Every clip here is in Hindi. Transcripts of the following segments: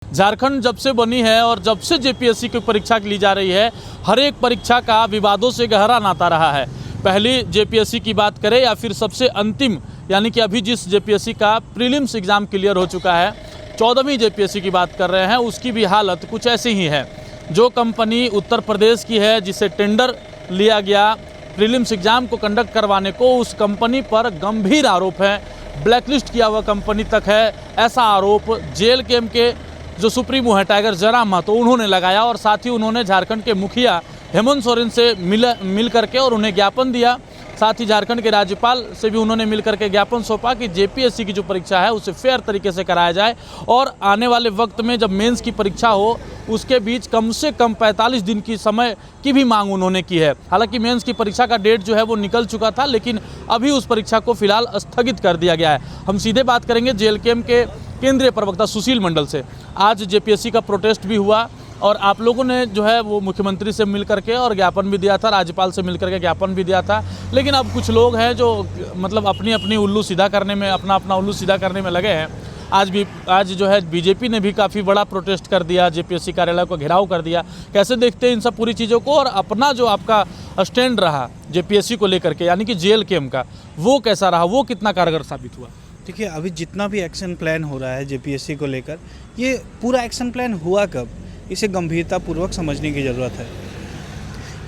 झारखंड जब से बनी है और जब से जेपीएससी की परीक्षा ली जा रही है, हर एक परीक्षा का विवादों से गहरा नाता रहा है। पहली जेपीएससी की बात करें या फिर सबसे अंतिम यानी कि अभी जिस जेपीएससी का प्रीलिम्स एग्ज़ाम क्लियर हो चुका है, 14वीं जेपीएससी की बात कर रहे हैं, उसकी भी हालत कुछ ऐसी ही है। जो कंपनी उत्तर प्रदेश की है जिसे टेंडर लिया गया प्रीलिम्स एग्ज़ाम को कंडक्ट करवाने को, उस कंपनी पर गंभीर आरोप है, ब्लैकलिस्ट किया हुआ कंपनी तक है। ऐसा आरोप जेएलकेएम के जो सुप्रीमो है टाइगर जयराम महतो उन्होंने लगाया और साथ ही उन्होंने झारखंड के मुखिया हेमंत सोरेन से मिल करके और उन्हें ज्ञापन दिया। साथ ही झारखंड के राज्यपाल से भी उन्होंने मिल करके ज्ञापन सौंपा कि जेपीएससी की जो परीक्षा है उसे फेयर तरीके से कराया जाए और आने वाले वक्त में जब मेंस की परीक्षा हो उसके बीच कम से कम 45 दिन की समय की भी मांग उन्होंने की है। हालांकि मेंस की परीक्षा का डेट जो है वो निकल चुका था, लेकिन अभी उस परीक्षा को फिलहाल स्थगित कर दिया गया है। हम सीधे बात करेंगे जेएलकेएम के केंद्रीय प्रवक्ता सुशील मंडल से। आज जेपीएससी का प्रोटेस्ट भी हुआ और आप लोगों ने जो है वो मुख्यमंत्री से मिल करके और ज्ञापन भी दिया था, राज्यपाल से मिल करके ज्ञापन भी दिया था। लेकिन अब कुछ लोग हैं जो मतलब अपनी उल्लू सीधा करने में अपना उल्लू सीधा करने में लगे हैं। आज जो है बीजेपी ने भी काफ़ी बड़ा प्रोटेस्ट कर दिया, जेपीएससी कार्यालय को घेराव कर दिया। कैसे देखते हैं इन सब पूरी चीज़ों को और अपना जो आपका स्टैंड रहा जेपीएससी को लेकर के यानी कि जेएलकेएम का, वो कैसा रहा, वो कितना कारगर साबित हुआ? देखिए, अभी जितना भी एक्शन प्लान हो रहा है जेपीएससी को लेकर, ये पूरा एक्शन प्लान हुआ कब, इसे गंभीरतापूर्वक समझने की ज़रूरत है।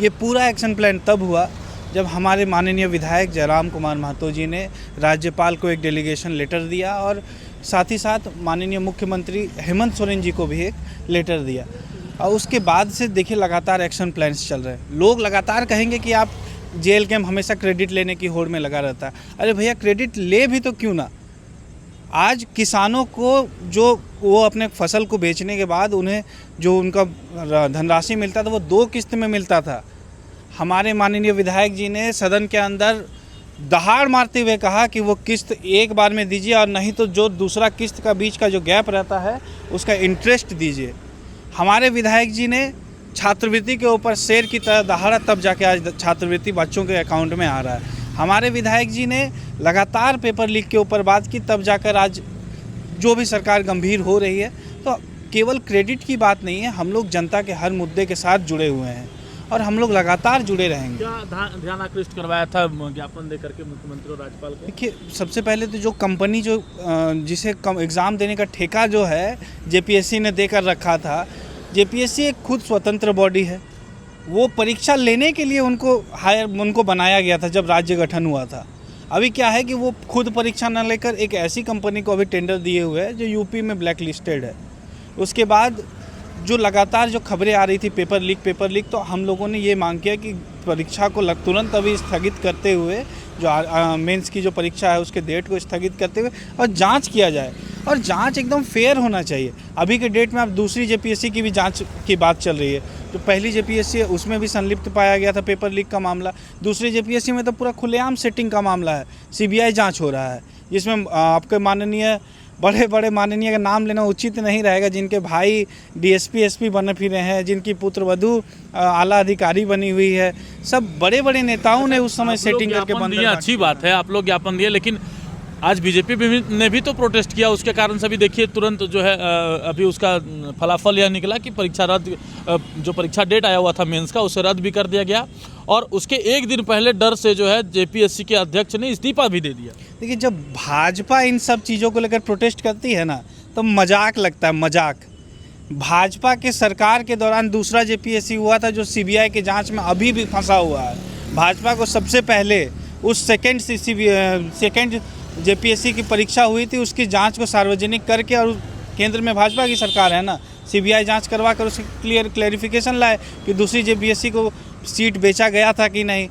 ये पूरा एक्शन प्लान तब हुआ जब हमारे माननीय विधायक जयराम कुमार महतो जी ने राज्यपाल को एक डेलीगेशन लेटर दिया और साथ ही साथ माननीय मुख्यमंत्री हेमंत सोरेन जी को भी एक लेटर दिया। और उसके बाद से देखिए लगातार एक्शन प्लान्स चल रहे हैं। लोग लगातार कहेंगे कि आप जेएलकेएम हमेशा क्रेडिट लेने की होड़ में लगा रहता है। अरे भैया, क्रेडिट ले भी तो क्यों ना। आज किसानों को जो वो अपने फसल को बेचने के बाद उन्हें जो उनका धनराशि मिलता था वो 2 किस्त में मिलता था। हमारे माननीय विधायक जी ने सदन के अंदर दहाड़ मारते हुए कहा कि वो किस्त एक बार में दीजिए और नहीं तो जो दूसरा किस्त का बीच का जो गैप रहता है उसका इंटरेस्ट दीजिए। हमारे विधायक जी ने छात्रवृत्ति के ऊपर शेर की तरह दहाड़ा, तब जाके आज छात्रवृत्ति बच्चों के अकाउंट में आ रहा है। हमारे विधायक जी ने लगातार पेपर लीक के ऊपर बात की, तब जाकर आज जो भी सरकार गंभीर हो रही है। तो केवल क्रेडिट की बात नहीं है, हम लोग जनता के हर मुद्दे के साथ जुड़े हुए हैं और हम लोग लगातार जुड़े रहेंगे। क्या ध्यान आकृष्ट करवाया था ज्ञापन दे करके मुख्यमंत्री और राज्यपाल को? देखिए, सबसे पहले तो जो कंपनी जो जिसे एग्ज़ाम देने का ठेका जो है जेपीएससी ने देकर रखा था, जेपीएससी एक खुद स्वतंत्र बॉडी है। वो परीक्षा लेने के लिए उनको बनाया गया था जब राज्य गठन हुआ था। अभी क्या है कि वो खुद परीक्षा न लेकर एक ऐसी कंपनी को अभी टेंडर दिए हुए है जो यूपी में ब्लैक लिस्टेड है। उसके बाद जो लगातार जो खबरें आ रही थी पेपर लीक, तो हम लोगों ने ये मांग किया कि परीक्षा को तुरंत अभी स्थगित करते हुए जो मेंस की जो परीक्षा है उसके डेट को स्थगित करते हुए और जांच किया जाए और जांच एकदम फेयर होना चाहिए। अभी के डेट में अब दूसरी जेपीएससी की भी जांच की बात चल रही है। जो पहली जेपीएससी है उसमें भी संलिप्त पाया गया था पेपर लीक का मामला। दूसरी जेपीएससी में तो पूरा खुलेआम सेटिंग का मामला है, सीबीआई जाँच हो रहा है, जिसमें आपके माननीय बड़े माननीय का नाम लेना उचित नहीं रहेगा, जिनके भाई डीएसपी एसपी बने फिरे हैं, जिनकी पुत्रवधू आला अधिकारी बनी हुई है। सब बड़े नेताओं ने उस समय सेटिंग करके बंद दिया। अच्छी बात है, आप लोग ज्ञापन दिए, लेकिन आज बीजेपी ने भी तो प्रोटेस्ट किया। उसके कारण से भी देखिए तुरंत जो है अभी उसका फलाफल यह निकला कि जो परीक्षा डेट आया हुआ था मेंस का उसे रद्द भी कर दिया गया और उसके एक दिन पहले डर से जो है जेपीएससी के अध्यक्ष ने इस्तीफा भी दे दिया। देखिए, जब भाजपा इन सब चीज़ों को लेकर प्रोटेस्ट करती है ना तो मजाक लगता है, मजाक। भाजपा के सरकार के दौरान दूसरा जेपीएससी हुआ था जो सीबीआई के जांच में अभी भी फंसा हुआ है। भाजपा को सबसे पहले उस सेकेंड जेपीएससी की परीक्षा हुई थी उसकी जांच को सार्वजनिक करके, और केंद्र में भाजपा की सरकार है ना, सीबीआई जांच करवा कर उसकी क्लेरिफिकेशन लाए कि दूसरी जेपीएससी को सीट बेचा गया था कि नहीं।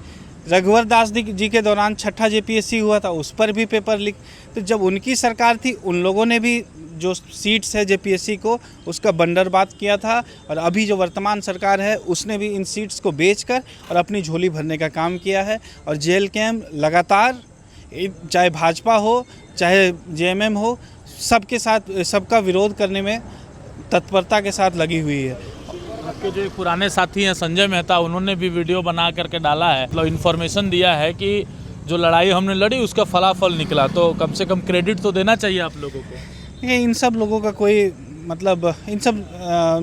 रघुवर दास जी के दौरान छठा जेपीएससी हुआ था, उस पर भी पेपर लीक। तो जब उनकी सरकार थी उन लोगों ने भी जो सीट्स है जेपीएससी को उसका बंदरबाद किया था और अभी जो वर्तमान सरकार है उसने भी इन सीट्स को बेचकर और अपनी झोली भरने का काम किया है। और जेएलकेएम लगातार चाहे भाजपा हो चाहे जेएमएम हो, सबके साथ सबका विरोध करने में तत्परता के साथ लगी हुई है। आपके जो पुराने साथी हैं संजय मेहता, उन्होंने भी वीडियो बना करके डाला है, मतलब इन्फॉर्मेशन दिया है कि जो लड़ाई हमने लड़ी उसका फलाफल निकला, तो कम से कम क्रेडिट तो देना चाहिए आप लोगों को। ये इन सब लोगों का कोई मतलब इन सब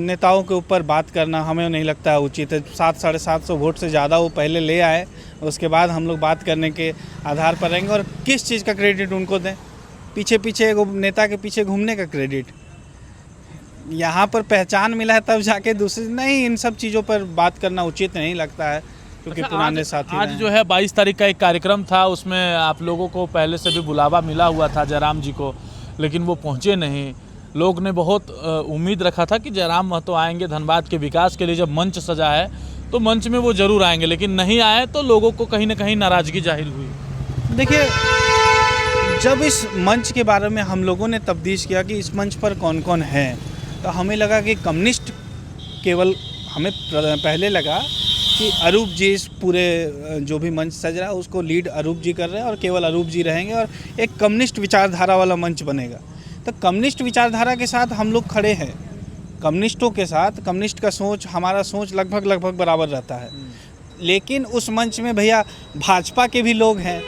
नेताओं के ऊपर बात करना हमें नहीं लगता है उचित है। 700-750 वोट से ज़्यादा वो पहले ले आए, उसके बाद हम लोग बात करने के आधार पर रहेंगे। और किस चीज़ का क्रेडिट उनको दें? पीछे पीछे एगो नेता के पीछे घूमने का क्रेडिट? यहाँ पर पहचान मिला है तब जाके दूसरे, नहीं, इन सब चीज़ों पर बात करना उचित नहीं लगता है, क्योंकि पुराने साथी आज जो है 22 तारीख का एक कार्यक्रम था, उसमें आप लोगों को पहले से भी बुलावा मिला हुआ था जयराम जी को, लेकिन वो पहुँचे नहीं। लोग ने बहुत उम्मीद रखा था कि जयराम महतो आएंगे धनबाद के विकास के लिए, जब मंच सजा है तो मंच में वो जरूर आएंगे, लेकिन नहीं आए तो लोगों को कहीं ना कहीं नाराज़गी जाहिर हुई। देखिए, जब इस मंच के बारे में हम लोगों ने तफ्तीश किया कि इस मंच पर कौन कौन है, तो हमें लगा कि कम्युनिस्ट केवल, हमें पहले लगा कि अरूप जी इस पूरे जो भी मंच सज रहा है उसको लीड अरूप जी कर रहे हैं और केवल अरूप जी रहेंगे और एक कम्युनिस्ट विचारधारा वाला मंच बनेगा। तो कम्युनिस्ट विचारधारा के साथ हम लोग खड़े हैं, कम्युनिस्टों के साथ। कम्युनिस्ट का सोच, हमारा सोच लगभग बराबर रहता है। लेकिन उस मंच में भैया भाजपा के भी लोग हैं,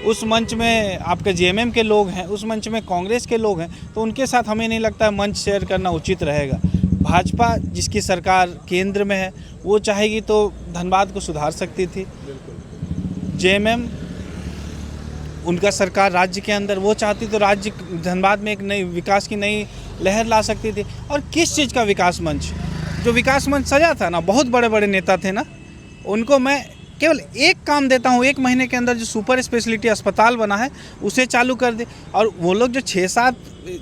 उस मंच में आपके जेएमएम के लोग हैं, उस मंच में कांग्रेस के लोग हैं, तो उनके साथ हमें नहीं लगता है मंच शेयर करना उचित रहेगा। भाजपा जिसकी सरकार केंद्र में है, वो चाहेगी तो धनबाद को सुधार सकती थी। जेएमएम, उनका सरकार राज्य के अंदर, वो चाहती तो राज्य धनबाद में एक नई विकास की नई लहर ला सकती थी। और किस चीज़ का विकास मंच? जो विकास मंच सजा था ना, बहुत बड़े बड़े नेता थे ना, उनको मैं केवल एक काम देता हूँ, 1 महीने के अंदर जो सुपर स्पेशलिटी अस्पताल बना है उसे चालू कर दे। और वो लोग जो 6-7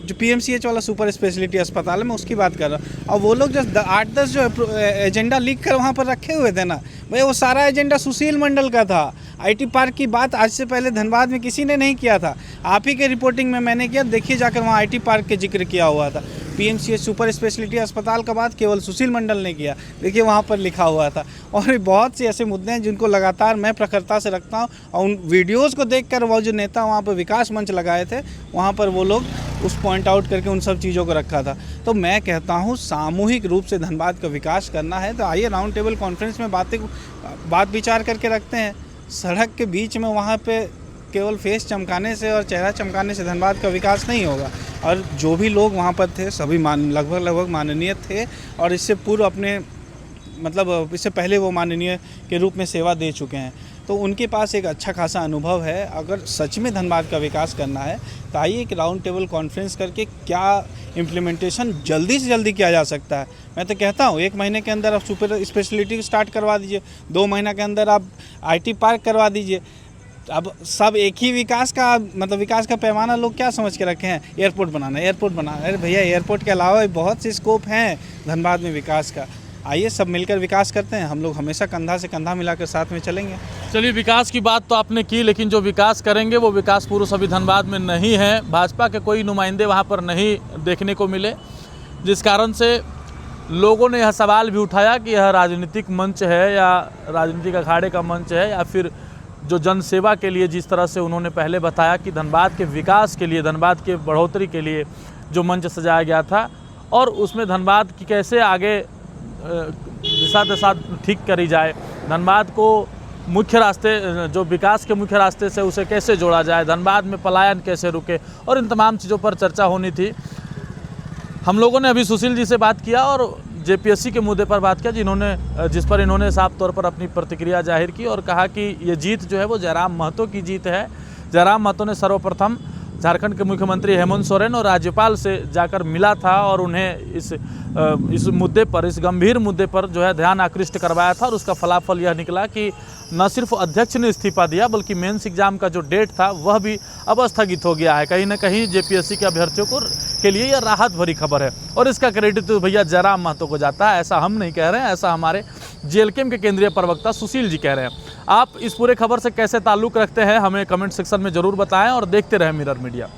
जो पीएमसीएच वाला सुपर स्पेशलिटी अस्पताल है, मैं उसकी बात कर रहा हूँ, और वो लोग जो 8-10 जो एजेंडा लिख कर वहाँ पर रखे हुए थे ना भाई, वो सारा एजेंडा सुशील मंडल का था। आईटी पार्क की बात आज से पहले धनबाद में किसी ने नहीं किया था, आप ही के रिपोर्टिंग में मैंने किया। देखिए जाकर वहाँ आईटी पार्क के जिक्र किया हुआ था। पीएमसीएच सुपर स्पेशलिटी अस्पताल का बात केवल सुशील मंडल ने किया, देखिए वहाँ पर लिखा हुआ था। और बहुत से ऐसे मुद्दे हैं जिनको लगातार मैं प्रखरता से रखता हूँ, और उन वीडियोज़ को देखकर वो जो नेता वहाँ पर विकास मंच लगाए थे, वहाँ पर वो लोग उस पॉइंट आउट करके उन सब चीज़ों को रखा था। तो मैं कहता हूँ सामूहिक रूप से धनबाद का विकास करना है तो आइए राउंड टेबल कॉन्फ्रेंस में बात विचार करके रखते हैं। सड़क के बीच में वहाँ पे केवल फेस चमकाने से और चेहरा चमकाने से धनबाद का विकास नहीं होगा। और जो भी लोग वहाँ पर थे सभी लगभग माननीय थे, और इससे पूर्व अपने मतलब इससे पहले वो माननीय के रूप में सेवा दे चुके हैं, तो उनके पास एक अच्छा खासा अनुभव है। अगर सच में धनबाद का विकास करना है तो आइए एक राउंड टेबल कॉन्फ्रेंस करके क्या इम्प्लीमेंटेशन जल्दी से जल्दी किया जा सकता है। मैं तो कहता हूँ 1 महीने के अंदर आप सुपर स्पेशलिटी स्टार्ट करवा दीजिए, 2 महीना के अंदर आप आईटी पार्क करवा दीजिए। अब सब एक ही विकास का मतलब विकास का पैमाना लोग क्या समझ के रखे हैं, एयरपोर्ट बनाना। अरे भैया, एयरपोर्ट के अलावा बहुत से स्कोप हैं धनबाद में विकास का। आइए सब मिलकर विकास करते हैं। हम लोग हमेशा कंधा से कंधा मिलाकर साथ में चलेंगे। चलिए, विकास की बात तो आपने की, लेकिन जो विकास करेंगे वो विकास पुरुष अभी धनबाद में नहीं है। भाजपा के कोई नुमाइंदे वहाँ पर नहीं देखने को मिले, जिस कारण से लोगों ने यह सवाल भी उठाया कि यह राजनीतिक मंच है या राजनीतिक अखाड़े का मंच है, या फिर जो जनसेवा के लिए जिस तरह से उन्होंने पहले बताया कि धनबाद के विकास के लिए, धनबाद के बढ़ोतरी के लिए जो मंच सजाया गया था, और उसमें धनबाद की कैसे आगे दिशा दशा ठीक करी जाए, धनबाद को मुख्य रास्ते, जो विकास के मुख्य रास्ते से उसे कैसे जोड़ा जाए, धनबाद में पलायन कैसे रुके, और इन तमाम चीज़ों पर चर्चा होनी थी। हम लोगों ने अभी सुशील जी से बात किया और जेपीएससी के मुद्दे पर बात किया, जिस पर इन्होंने साफ तौर पर अपनी प्रतिक्रिया जाहिर की और कहा कि ये जीत जो है वो जयराम महतो की जीत है। जयराम महतो ने सर्वप्रथम झारखंड के मुख्यमंत्री हेमंत सोरेन और राज्यपाल से जाकर मिला था और उन्हें इस मुद्दे पर, इस गंभीर मुद्दे पर जो है ध्यान आकृष्ट करवाया था, और उसका फलाफल यह निकला कि न सिर्फ अध्यक्ष ने इस्तीफा दिया बल्कि मेंस एग्जाम का जो डेट था वह भी अब स्थगित हो गया है। कहीं ना कहीं जेपीएससी के अभ्यर्थियों के लिए यह राहत भरी खबर है, और इसका क्रेडिट तो भैया जयराम महतो को जाता है। ऐसा हम नहीं कह रहे हैं, ऐसा हमारे जेएलकेएम के केंद्रीय प्रवक्ता सुशील जी कह रहे हैं। आप इस पूरे खबर से कैसे ताल्लुक़ रखते हैं हमें कमेंट सेक्शन में ज़रूर बताएं, और देखते रहें मिरर मीडिया।